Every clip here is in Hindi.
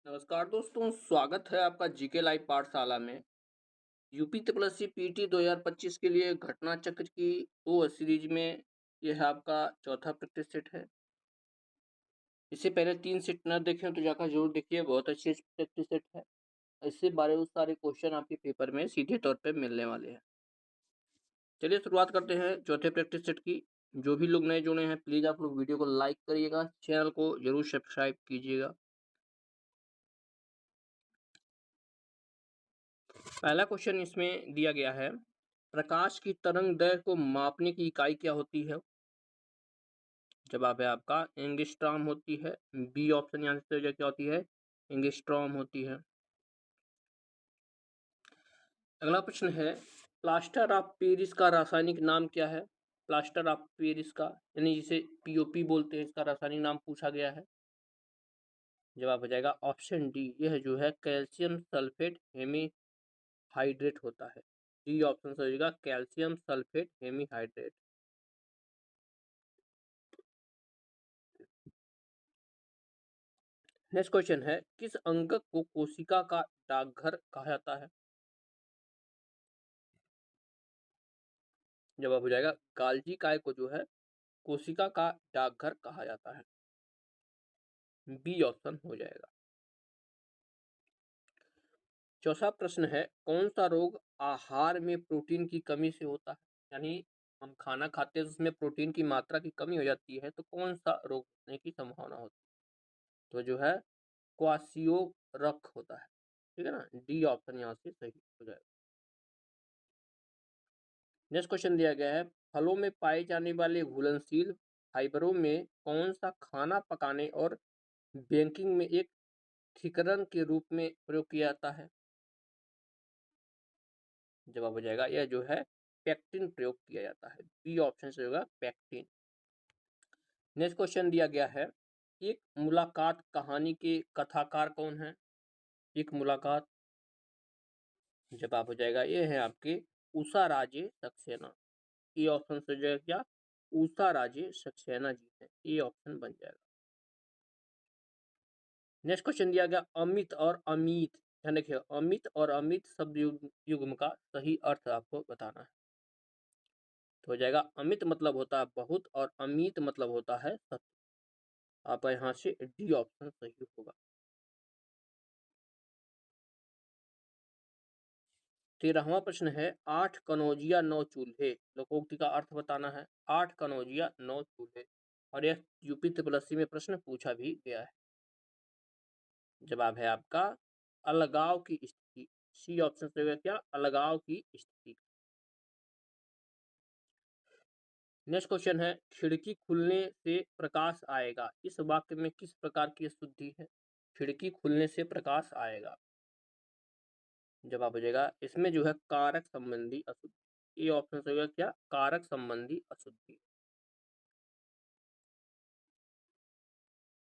नमस्कार दोस्तों, स्वागत है आपका जीके लाइव पाठशाला में। यूपी त्रिपल पीटी 2025 के लिए घटना चक्र की 2 सीरीज में यह आपका चौथा प्रैक्टिस सेट है। इससे पहले 3 सेट न देखे हो तो जाकर जरूर देखिए, बहुत अच्छी प्रैक्टिस सेट है। इससे बारे सारे क्वेश्चन आपके पेपर में सीधे तौर पे मिलने वाले हैं। चलिए शुरुआत करते हैं चौथे प्रैक्टिस सेट की। जो भी लोग नए जुड़े हैं प्लीज आप लोग वीडियो को लाइक करिएगा, चैनल को जरूर सब्सक्राइब कीजिएगा। पहला क्वेश्चन इसमें दिया गया है, प्रकाश की तरंग दैर्घ्य को मापने की इकाई क्या होती है? जवाब है आपका एंगस्ट्रॉम होती है। बी ऑप्शन यहाँ से क्या होती है? एंगस्ट्रॉम होती है। अगला प्रश्न है, प्लास्टर ऑफ पेरिस का रासायनिक नाम क्या है? प्लास्टर ऑफ पेरिस का यानी जिसे पीओपी बोलते हैं, इसका रासायनिक नाम पूछा गया है। जवाब हो जाएगा ऑप्शन डी, यह जो है कैल्शियम सल्फेट हेमीहाइड्रेट होता है। डी ऑप्शन से हो जाएगा calcium sulphate hemihydrate. Next question है, किस अंगक को कोशिका का डाकघर कहा जाता है? जवाब हो जाएगा गाल्जी काय को जो है कोशिका का डाकघर कहा जाता है। बी ऑप्शन हो जाएगा। चौथा प्रश्न है, कौन सा रोग आहार में प्रोटीन की कमी से होता है? यानी हम खाना खाते हैं उसमें प्रोटीन की मात्रा की कमी हो जाती है, तो कौन सा रोग होने की संभावना होती है? तो जो है क्वासियोरक होता है। ठीक है ना, डी ऑप्शन यहाँ से सही हो जाएगा। नेक्स्ट क्वेश्चन दिया गया है, फलों में पाए जाने वाले घुलनशील फाइबरों में कौन सा खाना पकाने और बेकिंग में एक थिकरन के रूप में प्रयोग किया जाता है? जवाब हो जाएगा यह जो है पेक्टिन प्रयोग किया जाता है। बी ऑप्शन से होगा पेक्टिन। नेक्स्ट क्वेश्चन दिया गया है, एक मुलाकात कहानी के कथाकार कौन है? एक मुलाकात, जवाब हो जाएगा ये है आपके उषा राजे सक्सेना। ए ऑप्शन से जो है क्या उषा राजे सक्सेना जी है, ए ऑप्शन बन जाएगा। नेक्स्ट क्वेश्चन दिया गया, अमित और अमित, ध्यान देखिए अमित और अमित शब्द युग्म का सही अर्थ आपको बताना है। तो हो जाएगा अमित मतलब होता है बहुत और अमित मतलब होता है सत्य। आप यहाँ से डी ऑप्शन सही होगा। 13वां प्रश्न है, 8 कनौजिया 9 चूल्हे, लोकोक्ति का अर्थ बताना है। 8 कनौजिया 9 चूल्हे, और यह यूपी त्रिपल में प्रश्न पूछा भी गया है। जवाब है आपका अलगाव की स्थिति। सी ऑप्शन से होगा क्या अलगाव की स्थिति। नेक्स्ट क्वेश्चन है, खिड़की खुलने से प्रकाश आएगा, इस वाक्य में किस प्रकार की अशुद्धि है? खिड़की खुलने से प्रकाश आएगा, जवाब हो जाएगा इसमें जो है कारक संबंधी अशुद्धि। ये ऑप्शन से होगा क्या कारक संबंधी अशुद्धि।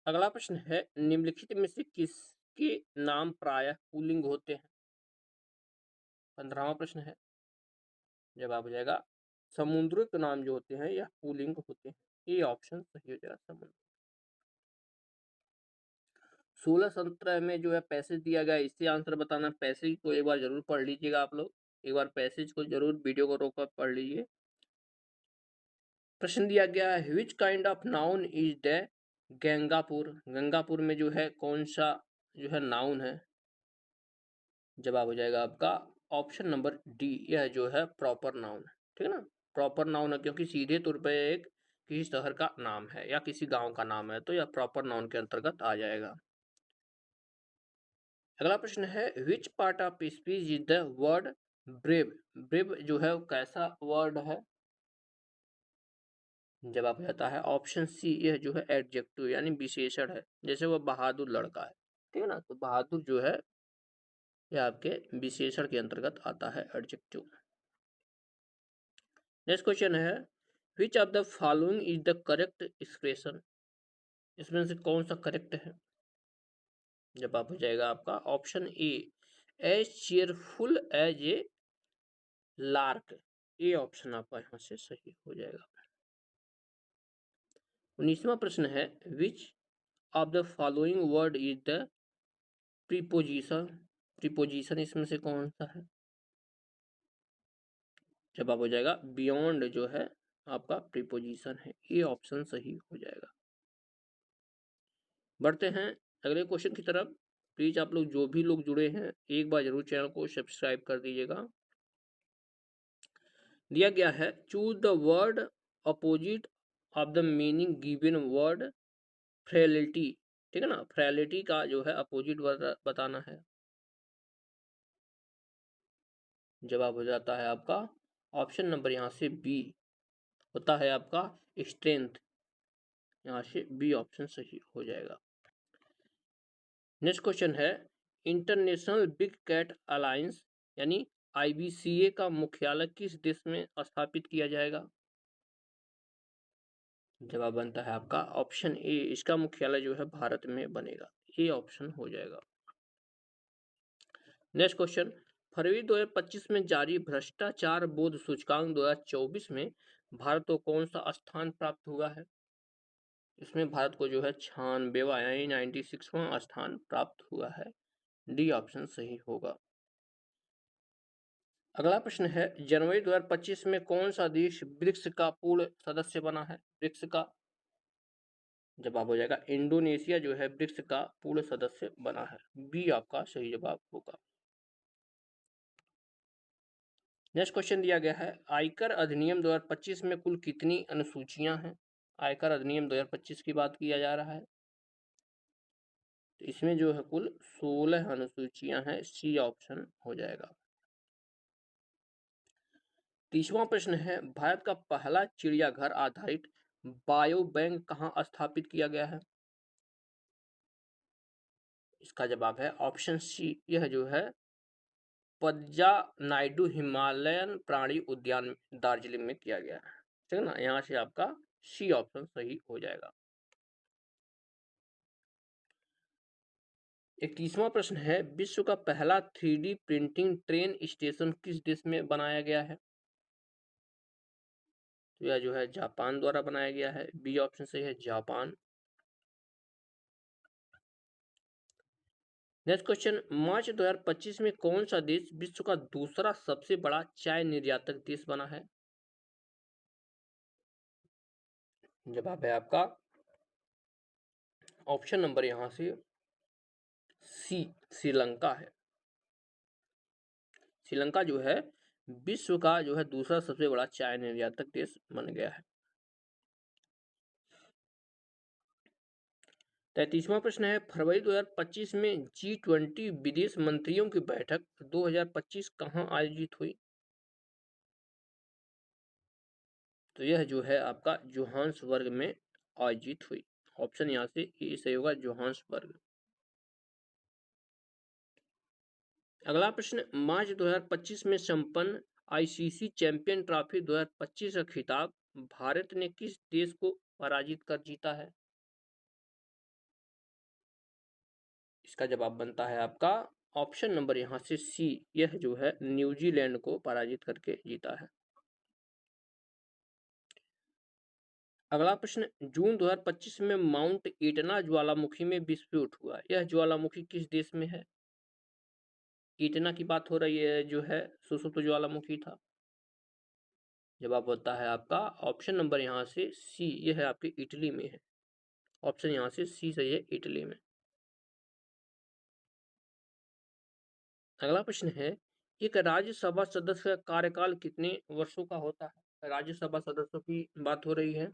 अगला प्रश्न है, निम्नलिखित में से किसके नाम प्रायः पुल्लिंग होते हैं? 15वां प्रश्न है, जवाब हो जाएगा समुद्र के नाम जो होते हैं यह पुल्लिंग होते हैं। ये ऑप्शन सही हो जाएगा समुद्र। 16-17 में जो है पैसेज दिया गया, इससे आंसर बताना। पैसेज को एक बार जरूर पढ़ लीजिएगा आप लोग, एक बार पैसेज को जरूर वीडियो को रोककर पढ़ लीजिए। प्रश्न दिया गया है, which kind of noun is the Gangapur? Gangapur में जो है कौन सा जो है नाउन है? जवाब हो जाएगा आपका ऑप्शन नंबर डी, यह जो है प्रॉपर नाउन है। ठीक है ना, प्रॉपर नाउन है क्योंकि सीधे तौर पे एक किसी शहर का नाम है या किसी गांव का नाम है, तो यह प्रॉपर नाउन के अंतर्गत आ जाएगा। अगला प्रश्न है, which part of speech is the word brave? Brave जो है कैसा वर्ड है? जवाब हो जाता है ऑप्शन सी, यह जो है एडजेक्टिव यानी विशेषण है। जैसे वो बहादुर लड़का है, ठीक है ना, तो बहादुर जो है यह आपके विशेषण के अंतर्गत आता है, एडजेक्टिव। नेक्स्ट क्वेश्चन है, which of the following is the correct expression? इसमें से कौन सा करेक्ट है? जवाब हो जाएगा आपका option A, as cheerful as a lark. ये ऑप्शन आपका यहाँ से सही हो जाएगा। 19वां प्रश्न है, which of the following word is the preposition, preposition इसमें से कौन सा है? जवाब हो जाएगा बियॉन्ड, जो है आपका प्रीपोजिशन है। ये ऑप्शन सही हो जाएगा। बढ़ते हैं अगले क्वेश्चन की तरफ। प्लीज आप लोग जो भी लोग जुड़े हैं एक बार जरूर चैनल को सब्सक्राइब कर दीजिएगा। दिया गया है choose the word opposite of the meaning given word frailty. ठीक है ना, फ्रेलिटी का जो है अपोजिट बताना है। जवाब हो जाता है आपका ऑप्शन नंबर यहाँ से बी, होता है आपका स्ट्रेंथ। यहाँ से बी ऑप्शन सही हो जाएगा। नेक्स्ट क्वेश्चन है इंटरनेशनल बिग कैट अलायंस यानी IBCA का मुख्यालय किस देश में स्थापित किया जाएगा? जवाब बनता है आपका ऑप्शन ए, इसका मुख्यालय जो है भारत में बनेगा। ये ऑप्शन हो जाएगा। नेक्स्ट क्वेश्चन, फरवरी 2025 में जारी भ्रष्टाचार बोध सूचकांक 2024 में भारत को कौन सा स्थान प्राप्त हुआ है? इसमें भारत को जो है 96वां यानी 96वां स्थान प्राप्त हुआ है। डी ऑप्शन सही होगा। अगला प्रश्न है जनवरी 2025 में कौन सा देश ब्रिक्स का पूर्ण सदस्य बना है? ब्रिक्स का जवाब हो जाएगा इंडोनेशिया जो है ब्रिक्स का पूर्ण सदस्य बना है। बी आपका सही जवाब होगा। नेक्स्ट क्वेश्चन दिया गया है आयकर अधिनियम 2025 में कुल कितनी अनुसूचियां हैं? आयकर अधिनियम 2025 की बात किया जा रहा है, तो इसमें जो है कुल 16 अनुसूचियां हैं। सी ऑप्शन हो जाएगा। 30वां प्रश्न है भारत का पहला चिड़ियाघर आधारित बायो बैंक कहाँ स्थापित किया गया है? इसका जवाब है ऑप्शन सी, यह जो है पज्जा नायडू हिमालयन प्राणी उद्यान दार्जिलिंग में किया गया है। ठीक है ना, यहाँ से आपका सी ऑप्शन सही हो जाएगा। 31वां प्रश्न है विश्व का पहला 3D प्रिंटिंग ट्रेन स्टेशन किस देश में बनाया गया है? तो यह जो है जापान द्वारा बनाया गया है। बी ऑप्शन सही है, जापान। नेक्स्ट क्वेश्चन, मार्च 2025 में कौन सा देश विश्व का दूसरा सबसे बड़ा चाय निर्यातक देश बना है? जवाब है आपका ऑप्शन नंबर यहां से सी, श्रीलंका है। श्रीलंका जो है विश्व का जो है दूसरा सबसे बड़ा चाय निर्यातक देश बन गया है। 33वां प्रश्न है फरवरी 2025 में G20 विदेश मंत्रियों की बैठक 2025 कहां आयोजित हुई? तो यह जो है आपका जोहान्सबर्ग में आयोजित हुई। ऑप्शन यहाँ से ए सही होगा, जोहान्सबर्ग। अगला प्रश्न, मार्च 2025 में संपन्न ICC चैंपियन ट्रॉफी 2025 का खिताब भारत ने किस देश को पराजित कर जीता है? इसका जवाब बनता है आपका ऑप्शन नंबर यहाँ से सी, यह जो है न्यूजीलैंड को पराजित करके जीता है। अगला प्रश्न, जून 2025 में माउंट इटना ज्वालामुखी में विस्फोट हुआ, यह ज्वालामुखी किस देश में है? इटना की बात हो रही है, जो है सुसुप्त ज्वालामुखी था। जवाब होता है आपका ऑप्शन नंबर यहाँ से सी, यह है आपके इटली में है। ऑप्शन यहाँ से सी सही है, इटली में। अगला प्रश्न है एक राज्यसभा सदस्य का कार्यकाल कितने वर्षों का होता है? राज्यसभा सदस्यों की बात हो रही है।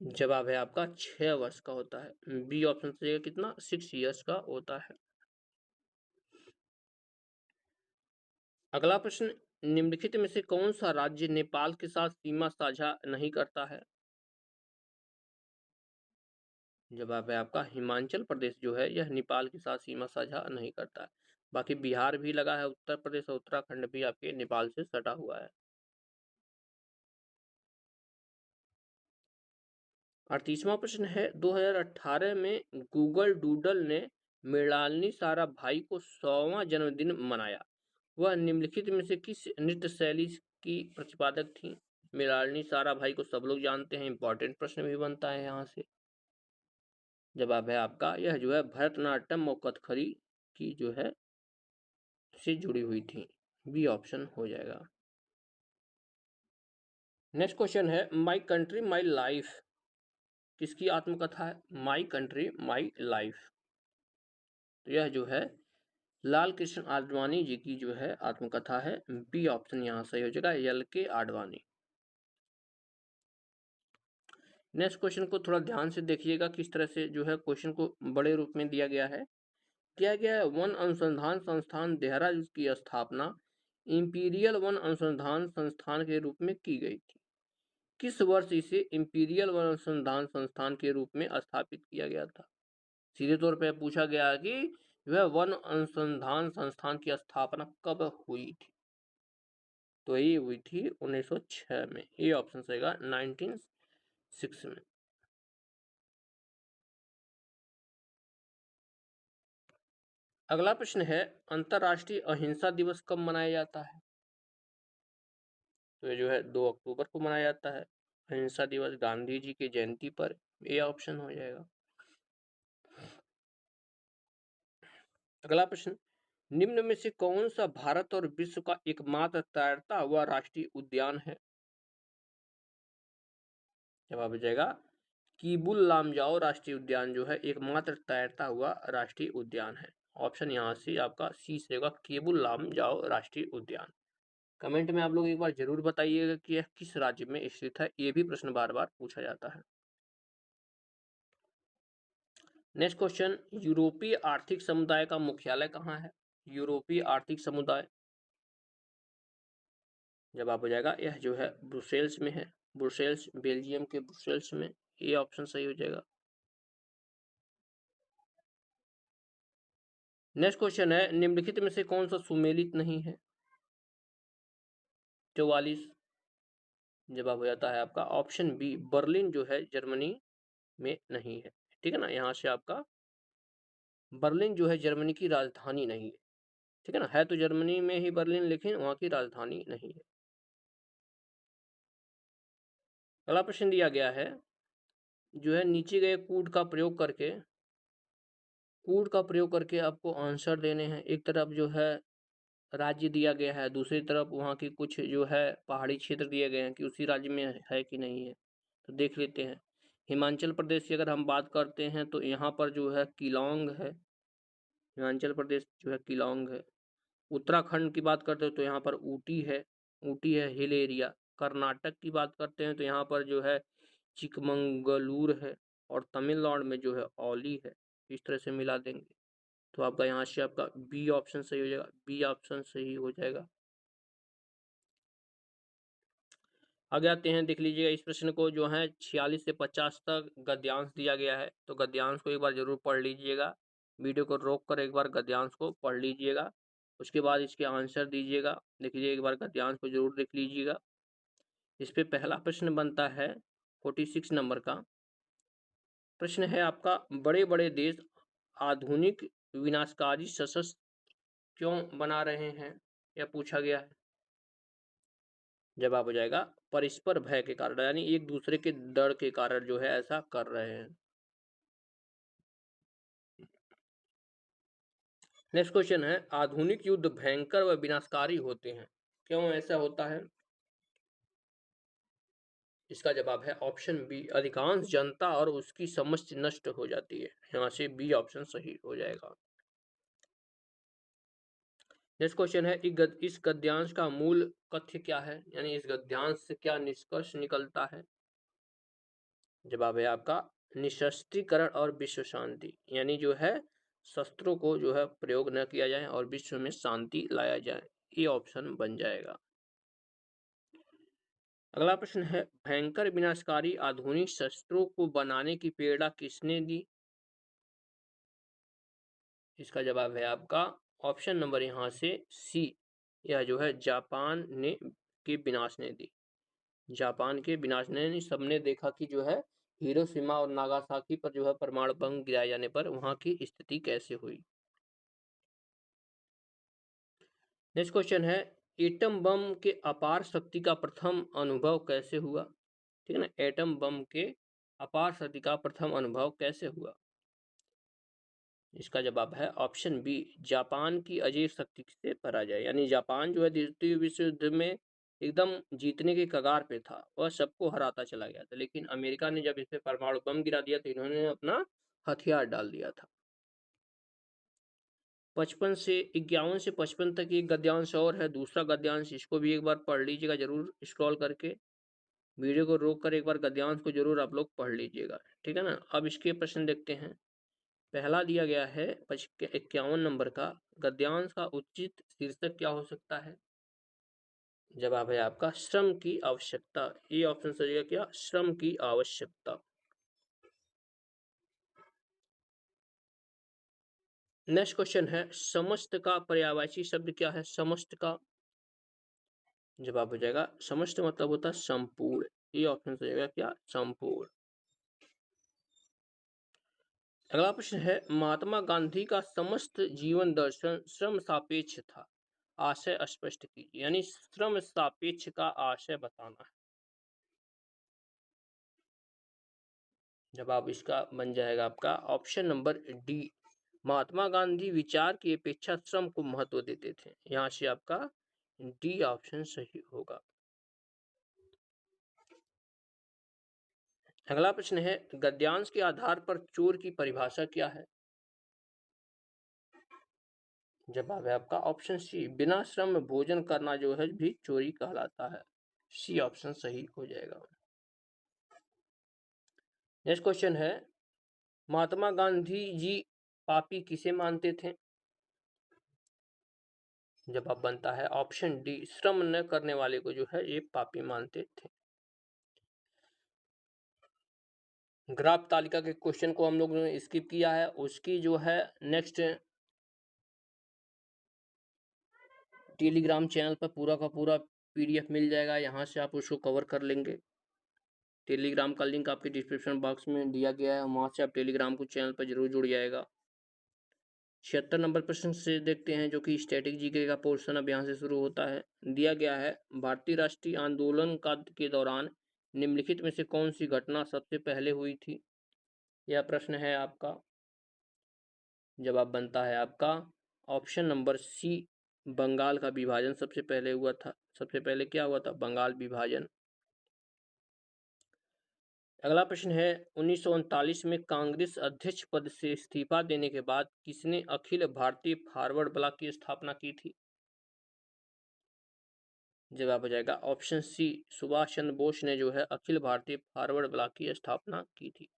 जवाब है आपका 6 वर्ष का होता है। बी ऑप्शन से कितना 6 ईयर्स का होता है। अगला प्रश्न, निम्नलिखित में से कौन सा राज्य नेपाल के साथ सीमा साझा नहीं करता है? जवाब है आपका हिमाचल प्रदेश जो है यह नेपाल के साथ सीमा साझा नहीं करता है। बाकी बिहार भी लगा है, उत्तर प्रदेश और उत्तराखंड भी आपके नेपाल से सटा हुआ है। 38वां प्रश्न है 2018 में गूगल डूडल ने मृणालिनी साराभाई को 100वां जन्मदिन मनाया। वह निम्नलिखित में से किस नृत्य शैली की प्रतिपादक थी? मृणालिनी साराभाई को सब लोग जानते हैं, इंपॉर्टेंट प्रश्न भी बनता है यहाँ से। जवाब है आपका यह जो है भरतनाट्यम और कथकली की जो है से जुड़ी हुई थी। बी ऑप्शन हो जाएगा। नेक्स्ट क्वेश्चन है माई कंट्री माई लाइफ किसकी आत्मकथा है? माई कंट्री माई लाइफ, तो यह जो है लाल कृष्ण आडवाणी जी की जो है आत्मकथा है। बी ऑप्शन यहाँ सही हो जाएगा, एल के आडवाणी। नेक्स्ट क्वेश्चन को थोड़ा ध्यान से देखिएगा किस तरह से जो है क्वेश्चन को बड़े रूप में दिया गया है। वन अनुसंधान संस्थान देहरादून की स्थापना इंपीरियल वन अनुसंधान संस्थान के रूप में की गई थी। किस वर्ष इसे इंपीरियल वन अनुसंधान संस्थान के रूप में स्थापित किया गया था? सीधे तौर पे पूछा गया कि वह वन अनुसंधान संस्थान की स्थापना कब हुई थी? तो ये हुई थी 1906 में। ये ऑप्शन रहेगा 1906 में। अगला प्रश्न है अंतर्राष्ट्रीय अहिंसा दिवस कब मनाया जाता है? तो ये जो है 2 अक्टूबर को मनाया जाता है अहिंसा दिवस, गांधी जी की जयंती पर। ये ऑप्शन हो जाएगा। अगला प्रश्न निम्न में से कौन सा भारत और विश्व का एकमात्र तैरता हुआ राष्ट्रीय उद्यान है? जवाब हो जाएगा कीबुल लामजाओ राष्ट्रीय उद्यान जो है एकमात्र तैरता हुआ राष्ट्रीय उद्यान है। ऑप्शन यहाँ से आपका सी से होगा, केबुल लामजाओ राष्ट्रीय उद्यान। कमेंट में आप लोग एक बार जरूर बताइएगा कि यह किस राज्य में स्थित है, ये भी प्रश्न बार बार पूछा जाता है। नेक्स्ट क्वेश्चन यूरोपीय आर्थिक समुदाय का मुख्यालय कहाँ है? यूरोपीय आर्थिक समुदाय, जवाब हो जाएगा यह जो है ब्रुसेल्स में है। ब्रुसेल्स बेल्जियम के ब्रुसेल्स में। ये ऑप्शन सही हो जाएगा। नेक्स्ट क्वेश्चन है निम्नलिखित में से कौन सा सुमेलित नहीं है? 44, जवाब हो जाता है आपका ऑप्शन बी बर्लिन जो है जर्मनी में नहीं है। ठीक है ना, यहाँ से आपका बर्लिन जो है जर्मनी की राजधानी नहीं है। ठीक है ना, है तो जर्मनी में ही बर्लिन, लेकिन वहाँ की राजधानी नहीं है। अगला प्रश्न दिया गया है जो है नीचे गए कूट का प्रयोग करके आपको आंसर देने हैं। एक तरफ जो है राज्य दिया गया है, दूसरी तरफ वहाँ की कुछ जो है पहाड़ी क्षेत्र दिए गए हैं कि उसी राज्य में है कि नहीं है, तो देख लेते हैं। हिमाचल प्रदेश की अगर हम बात करते हैं तो यहाँ पर जो है किलोंग है। हिमाचल प्रदेश जो है किलोंग है। उत्तराखंड की बात करते हैं तो यहाँ पर ऊटी है। ऊटी है हिल एरिया। कर्नाटक की बात करते हैं तो यहाँ पर जो है चिकमंगलूर है। और तमिलनाडु में जो है औली है। इस तरह से मिला देंगे तो आपका यहाँ से आपका बी ऑप्शन सही हो जाएगा। बी ऑप्शन सही हो जाएगा। आगे आते हैं, देख लीजिएगा इस प्रश्न को जो है 46 से 50 तक गद्यांश दिया गया है, तो गद्यांश को एक बार जरूर पढ़ लीजिएगा। वीडियो को रोक कर एक बार गद्यांश को पढ़ लीजिएगा, उसके बाद इसके आंसर दीजिएगा। देख लीजिए एक बार गद्यांश को जरूर देख लीजिएगा। इस पे पहला प्रश्न बनता है 46 नंबर का प्रश्न है आपका, बड़े बड़े देश आधुनिक विनाशकारी शस्त्र क्यों बना रहे हैं, यह पूछा गया है। जवाब हो जाएगा परस्पर भय के कारण, यानी एक दूसरे के डर के कारण जो है ऐसा कर रहे हैं। नेक्स्ट क्वेश्चन है आधुनिक युद्ध भयंकर व विनाशकारी होते हैं, क्यों ऐसा होता है? इसका जवाब है ऑप्शन बी, अधिकांश जनता और उसकी समझ नष्ट हो जाती है। यहाँ से बी ऑप्शन सही हो जाएगा। नेक्स्ट क्वेश्चन है इस गद्यांश का मूल कथ्य क्या है, यानी इस गद्यांश से क्या निष्कर्ष निकलता है? जवाब है आपका निशस्त्रीकरण और विश्व शांति, यानी जो है शस्त्रों को जो है प्रयोग न किया जाए और विश्व में शांति लाया जाए। ये ऑप्शन बन जाएगा। अगला प्रश्न है भयंकर विनाशकारी आधुनिक शस्त्रों को बनाने की प्रेरणा किसने दी? इसका जवाब है आपका ऑप्शन नंबर यहाँ से सी, यह जो है जापान ने के विनाश ने दी। जापान के विनाश ने, सबने देखा कि जो है हिरोशिमा और नागासाकी पर जो है परमाणु बम गिराए जाने पर वहां की स्थिति कैसे हुई। नेक्स्ट क्वेश्चन है एटम बम के अपार शक्ति का प्रथम अनुभव कैसे हुआ? ठीक है ना, एटम बम के अपार शक्ति का प्रथम अनुभव कैसे हुआ? इसका जवाब है ऑप्शन बी, जापान की अजय शक्ति से पराजय। यानी जापान जो है द्वितीय विश्व युद्ध में एकदम जीतने के कगार पे था, वह सबको हराता चला गया था, लेकिन अमेरिका ने जब इस पे परमाणु बम गिरा दिया तो इन्होंने अपना हथियार डाल दिया था। 51 से 55 तक एक गद्यांश और है, दूसरा गद्यांश, इसको भी एक बार पढ़ लीजिएगा जरूर स्क्रॉल करके। वीडियो को रोक कर एक बार गद्यांश को जरूर आप लोग पढ़ लीजिएगा, ठीक है ना। अब इसके प्रश्न देखते हैं। पहला दिया गया है 51 नंबर का, गद्यांश का उचित शीर्षक क्या हो सकता है? जवाब है आपका श्रम की आवश्यकता। ये ऑप्शन सही है क्या? श्रम की आवश्यकता। नेक्स्ट क्वेश्चन है, समस्त का पर्यायवाची शब्द क्या है? समस्त का जवाब हो जाएगा, समस्त मतलब होता है संपूर्ण। ये ऑप्शन सही है क्या? संपूर्ण। अगला प्रश्न है, महात्मा गांधी का समस्त जीवन दर्शन श्रम सापेक्ष था, आशय स्पष्ट कीजिए। यानी श्रम सापेक्ष का आशय बताना है। जवाब इसका बन जाएगा आपका option number D, Mahatma Gandhi विचार की अपेक्षा श्रम को महत्व देते थे। यहां से आपका डी ऑप्शन सही होगा। अगला प्रश्न है, गद्यांश के आधार पर चोर की परिभाषा क्या है? जवाब है आपका ऑप्शन सी, बिना श्रम भोजन करना जो है भी चोरी कहलाता है। सी ऑप्शन सही हो जाएगा। नेक्स्ट क्वेश्चन है, महात्मा गांधी जी पापी किसे मानते थे? जवाब बनता है ऑप्शन डी, श्रम न करने वाले को जो है ये पापी मानते थे। ग्राफ तालिका के क्वेश्चन को हम लोग ने स्किप किया है, उसकी जो है नेक्स्ट टेलीग्राम चैनल पर पूरा का पूरा पीडीएफ मिल जाएगा, यहाँ से आप उसको कवर कर लेंगे। टेलीग्राम का लिंक आपके डिस्क्रिप्शन बॉक्स में दिया गया है, वहाँ से आप टेलीग्राम को चैनल पर जरूर जुड़ जाएगा। 76 नंबर प्रश्न से देखते हैं, जो कि स्टैटिक जीके का पोर्शन अब यहाँ से शुरू होता है। दिया गया है, भारतीय राष्ट्रीय आंदोलन के दौरान निम्नलिखित में से कौन सी घटना सबसे पहले हुई थी? यह प्रश्न है आपका। जवाब बनता है आपका ऑप्शन नंबर सी, बंगाल का विभाजन सबसे पहले हुआ था। सबसे पहले क्या हुआ था? बंगाल विभाजन। अगला प्रश्न है, 1939 में कांग्रेस अध्यक्ष पद से इस्तीफा देने के बाद किसने अखिल भारतीय फॉरवर्ड ब्लॉक की स्थापना की थी? जवाब हो जाएगा ऑप्शन सी, सुभाष चंद्र बोस ने जो है अखिल भारतीय फॉरवर्ड ब्लॉक की स्थापना की थी।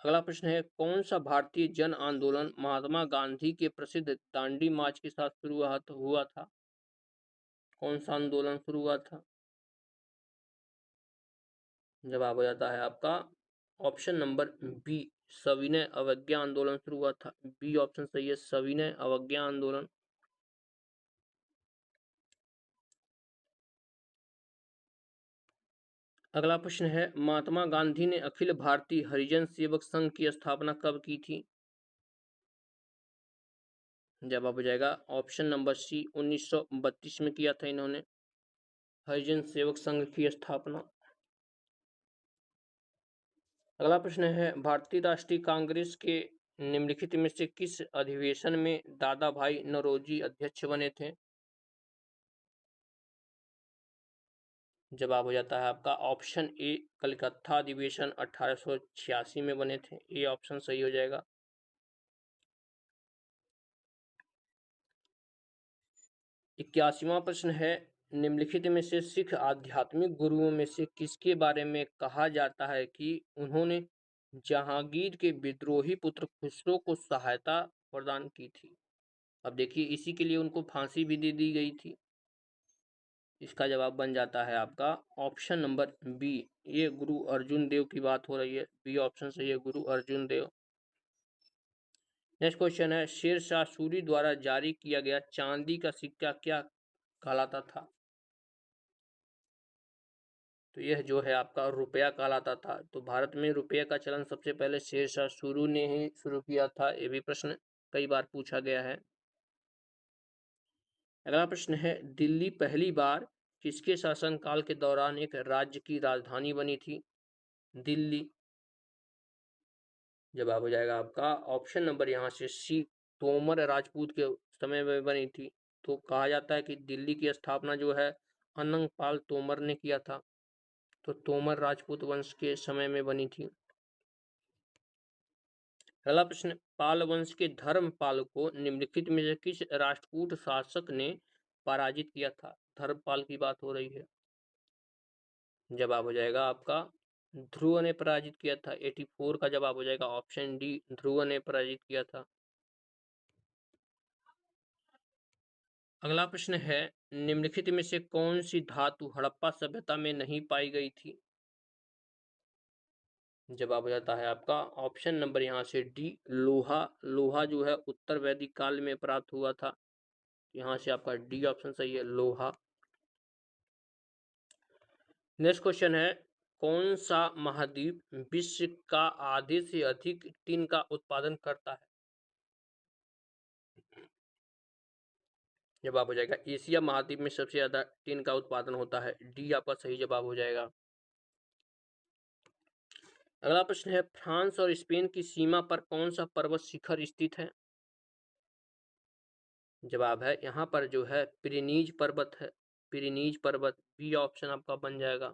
अगला प्रश्न है, कौन सा भारतीय जन आंदोलन महात्मा गांधी के प्रसिद्ध दांडी मार्च के साथ शुरू हुआ था? कौन सा आंदोलन शुरू हुआ था? जवाब हो जाता है आपका ऑप्शन नंबर बी, सविनय अवज्ञा आंदोलन शुरू हुआ था। बी ऑप्शन सही है, सविनय अवज्ञा आंदोलन। अगला प्रश्न है, महात्मा गांधी ने अखिल भारतीय हरिजन सेवक संघ की स्थापना कब की थी? जवाब हो जाएगा ऑप्शन नंबर सी, 1932 में किया था इन्होंने हरिजन सेवक संघ की स्थापना। अगला प्रश्न है, भारतीय राष्ट्रीय कांग्रेस के निम्नलिखित में से किस अधिवेशन में दादा भाई नौरोजी अध्यक्ष बने थे? जवाब हो जाता है आपका ऑप्शन ए, कलकत्ता अधिवेशन 1886 में बने थे। ये ऑप्शन सही हो जाएगा। 81वां प्रश्न है, निम्नलिखित में से सिख आध्यात्मिक गुरुओं में से किसके बारे में कहा जाता है कि उन्होंने जहांगीर के विद्रोही पुत्र खुसरो को सहायता प्रदान की थी? अब देखिए, इसी के लिए उनको फांसी भी दे दी गई थी। इसका जवाब बन जाता है आपका ऑप्शन नंबर बी, ये गुरु अर्जुन देव की बात हो रही है। बी ऑप्शन सही है, गुरु अर्जुन देव। नेक्स्ट क्वेश्चन है, शेर शाह सूरी द्वारा जारी किया गया चांदी का सिक्का क्या कहलाता था? तो यह जो है आपका रुपया कहलाता था। तो भारत में रुपये का चलन सबसे पहले शेर शाह सूरी ने ही शुरू किया था। ये भी प्रश्न कई बार पूछा गया है। अगला प्रश्न है, दिल्ली पहली बार किसके शासनकाल के दौरान एक राज्य की राजधानी बनी थी? दिल्ली जवाब हो जाएगा आपका ऑप्शन नंबर यहाँ से सी, तोमर राजपूत के समय में बनी थी। तो कहा जाता है कि दिल्ली की स्थापना जो है अनंगपाल तोमर ने किया था। तो तोमर राजपूत वंश के समय में बनी थी। अगला प्रश्न, पाल वंश के धर्मपाल को निम्नलिखित में से किस राष्ट्रकूट शासक ने पराजित किया था? धर्मपाल की बात हो रही है। जवाब हो जाएगा आपका ध्रुव ने पराजित किया था। 84 का जवाब हो जाएगा ऑप्शन डी, ध्रुव ने पराजित किया था। अगला प्रश्न है, निम्नलिखित में से कौन सी धातु हड़प्पा सभ्यता में नहीं पाई गई थी? जवाब हो जाता है आपका ऑप्शन नंबर यहाँ से डी, लोहा। लोहा जो है उत्तर वैदिक काल में प्राप्त हुआ था। यहाँ से आपका डी ऑप्शन सही है, लोहा। नेक्स्ट क्वेश्चन है, कौन सा महाद्वीप विश्व का आधे से अधिक टिन का उत्पादन करता है? जवाब हो जाएगा एशिया महाद्वीप में सबसे ज्यादा टिन का उत्पादन होता है। डी आपका सही जवाब हो जाएगा। अगला प्रश्न है, फ्रांस और स्पेन की सीमा पर कौन सा पर्वत शिखर स्थित है? जवाब है यहाँ पर जो है पिरेनीज पर्वत है, पिरेनीज पर्वत। बी ऑप्शन आपका बन जाएगा।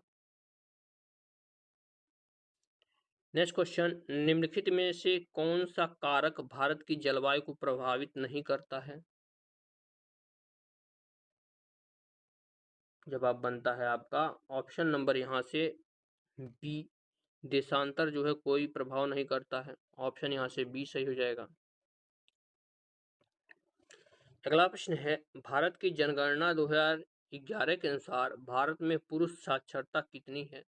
नेक्स्ट क्वेश्चन, निम्नलिखित में से कौन सा कारक भारत की जलवायु को प्रभावित नहीं करता है? जवाब बनता है आपका ऑप्शन नंबर यहाँ से बी, देशांतर जो है कोई प्रभाव नहीं करता है। ऑप्शन यहाँ से बी सही हो जाएगा। अगला प्रश्न है, भारत की जनगणना 2011 के अनुसार भारत में पुरुष साक्षरता कितनी है?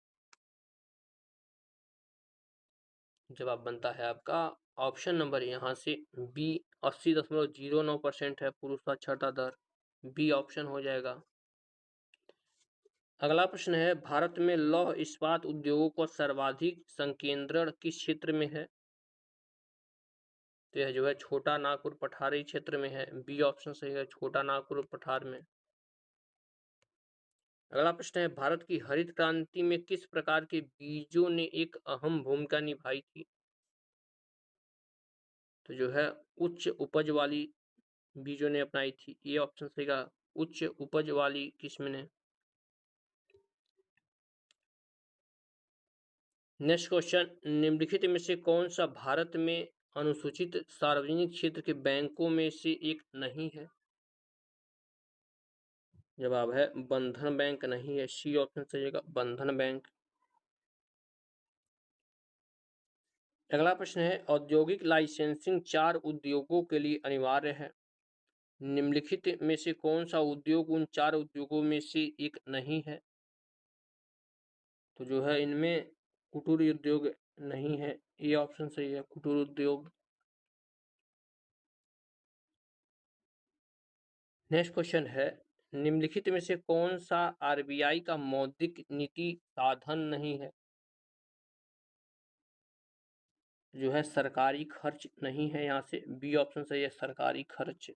जवाब बनता है आपका ऑप्शन नंबर यहाँ से बी, 80.09% है पुरुष साक्षरता दर। बी ऑप्शन हो जाएगा। अगला प्रश्न है, भारत में लौह इस्पात उद्योगों का सर्वाधिक संकेंद्रण किस क्षेत्र में है? तो यह जो है छोटा नागपुर पठारी क्षेत्र में है। बी ऑप्शन सही है, छोटा नागपुर पठार में। अगला प्रश्न है, भारत की हरित क्रांति में किस प्रकार के बीजों ने एक अहम भूमिका निभाई थी? तो जो है उच्च उपज वाली बीजों ने अपनाई थी। ये ऑप्शन सही का उच्च उपज वाली किस्म ने। नेक्स्ट क्वेश्चन, निम्नलिखित में से कौन सा भारत में अनुसूचित सार्वजनिक क्षेत्र के बैंकों में से एक नहीं है? जवाब है बंधन बैंक नहीं है। सी ऑप्शन सही है, बंधन बैंक। अगला प्रश्न है, औद्योगिक लाइसेंसिंग 4 उद्योगों के लिए अनिवार्य है। निम्नलिखित में से कौन सा उद्योग उन 4 उद्योगों में से एक नहीं है? तो जो है इनमें कुटीर उद्योग नहीं है। ये ऑप्शन सही है, कुटीर उद्योग। नेक्स्ट क्वेश्चन है, निम्नलिखित में से कौन सा आरबीआई का मौद्रिक नीति साधन नहीं है? जो है सरकारी खर्च नहीं है। यहाँ से बी ऑप्शन सही है, सरकारी खर्च।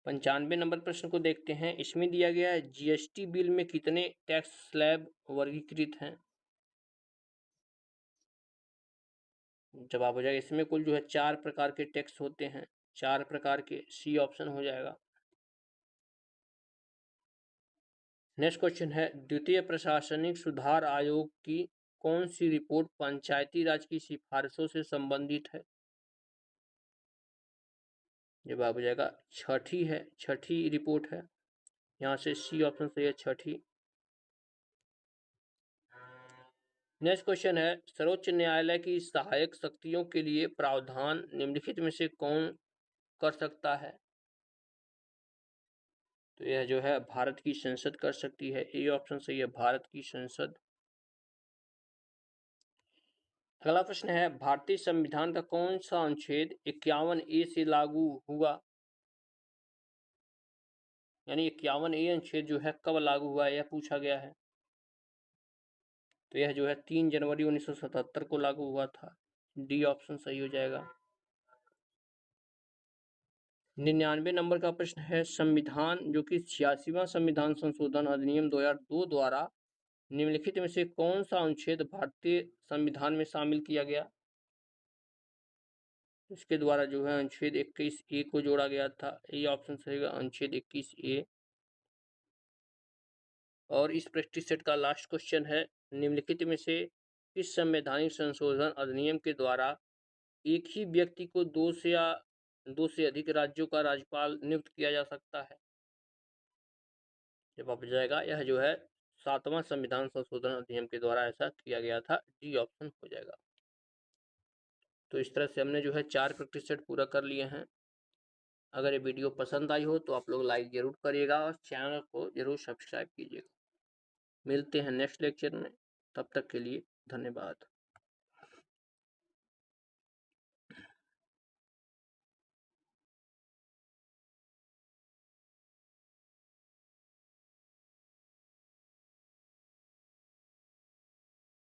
95 नंबर प्रश्न को देखते हैं। इसमें दिया गया है, जीएसटी बिल में कितने टैक्स स्लैब वर्गीकृत हैं? जवाब हो जाएगा इसमें कुल जो है 4 प्रकार के टैक्स होते हैं। 4 प्रकार के। सी ऑप्शन हो जाएगा। नेक्स्ट क्वेश्चन है, द्वितीय प्रशासनिक सुधार आयोग की कौन सी रिपोर्ट पंचायती राज की सिफारिशों से संबंधित है? जवाब हो जाएगा छठी है, छठी रिपोर्ट है। यहाँ से सी ऑप्शन सही है, छठी। नेक्स्ट क्वेश्चन है, सर्वोच्च न्यायालय की सहायक शक्तियों के लिए प्रावधान निम्नलिखित में से कौन कर सकता है? तो यह जो है भारत की संसद कर सकती है। ए ऑप्शन सही है, भारत की संसद। अगला प्रश्न है, भारतीय संविधान का कौन सा अनुच्छेद 51A से लागू हुआ? यानी 51A अनुच्छेद जो है कब लागू हुआ यह पूछा गया है। तो यह जो है 3 जनवरी 1977 को लागू हुआ था। डी ऑप्शन सही हो जाएगा। 99 नंबर का प्रश्न है, संविधान जो कि 86वां संविधान संशोधन अधिनियम 2002 द्वारा निम्नलिखित में से कौन सा अनुच्छेद भारतीय संविधान में शामिल किया गया? इसके द्वारा जो है अनुच्छेद 21A को जोड़ा गया था। ये ऑप्शन सही है, अनुच्छेद 21A। और इस प्रैक्टिस सेट का लास्ट क्वेश्चन है, निम्नलिखित में से किस संवैधानिक संशोधन अधिनियम के द्वारा एक ही व्यक्ति को दो से अधिक राज्यों का राज्यपाल नियुक्त किया जा सकता है? जवाब हो जाएगा, यह जो है 7वां संविधान संशोधन अधिनियम के द्वारा ऐसा किया गया था। डी ऑप्शन हो जाएगा। तो इस तरह से हमने जो है 4 प्रैक्टिस सेट पूरा कर लिए हैं। अगर ये वीडियो पसंद आई हो तो आप लोग लाइक जरूर करिएगा और चैनल को जरूर सब्सक्राइब कीजिएगा। मिलते हैं नेक्स्ट लेक्चर में, तब तक के लिए धन्यवाद।